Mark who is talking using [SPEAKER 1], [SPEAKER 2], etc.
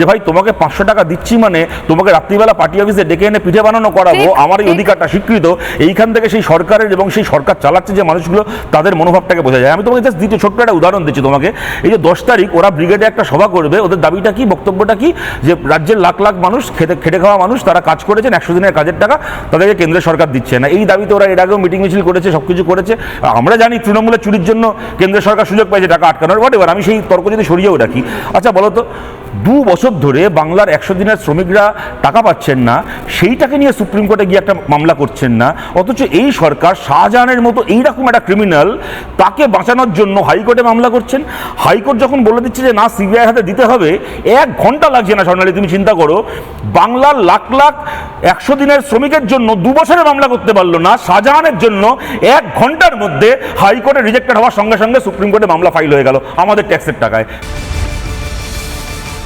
[SPEAKER 1] যে ভাই তোমাকে 500 টাকা দিচ্ছি মানে তোমাকে রাত্রিবেলা পার্টি অফিসে ডেকে এনে পিঠে বানানো করাবো, আমার এই অধিকারটা স্বীকৃত। এইখান থেকে সেই সরকারের এবং সেই সরকার চালাচ্ছে যে মানুষগুলো, তাদের মনোভাবটাকে বোঝা যায়। আমি তোমাকে জাস্ট দ্বিতীয় ছোট্ট একটা উদাহরণ দিচ্ছি তোমাকে। এই যে 10 তারিখ ওরা ব্রিগেডে একটা সভা করবে, ওদের দাবিটা কি, বক্তব্যটা কি, যে রাজ্যের লাখ লাখ মানুষ খেটে খাওয়া মানুষ, তারা কাজ করেছেন, 100 দিনের কাজের টাকা তাদেরকে কেন্দ্রের সরকার দিচ্ছে না। এই দাবিতে ওরা এর আগেও মিটিং মিছিল করেছে, সব কিছু করেছে। আমরা জানি তৃণমূলের চুরির জন্য কেন্দ্রের সরকার সুযোগ পাইছে টাকা আটকানোর, এবার আমি সেই তর্ক যদি সরিয়েও রাখি। আচ্ছা বলো তো, 2 বছর ধরে বাংলার 100 দিনের শ্রমিকরা টাকা পাচ্ছেন না, সেইটাকে নিয়ে সুপ্রিম কোর্টে গিয়ে একটা মামলা করছেন না, অথচ এই সরকার শাহজাহানের মতো এইরকম একটা ক্রিমিনাল, তাকে বাঁচানোর জন্য হাইকোর্টে মামলা করছেন। হাইকোর্ট যখন বলে দিচ্ছে যে না, সিবিআই হাতে দিতে হবে, 1 ঘন্টা লাগছে না স্বর্ণালী, তুমি চিন্তা করো, বাংলার লাখ লাখ 100 দিনের শ্রমিকের জন্য 2 বছরে মামলা করতে পারলো না, শাহজাহানের জন্য 1 ঘন্টার মধ্যে হাইকোর্টে রিজেক্টেড হওয়ার সঙ্গে সঙ্গে সুপ্রিম কোর্টে মামলা ফাইল হয়ে গেল আমাদের ট্যাক্সের টাকায়।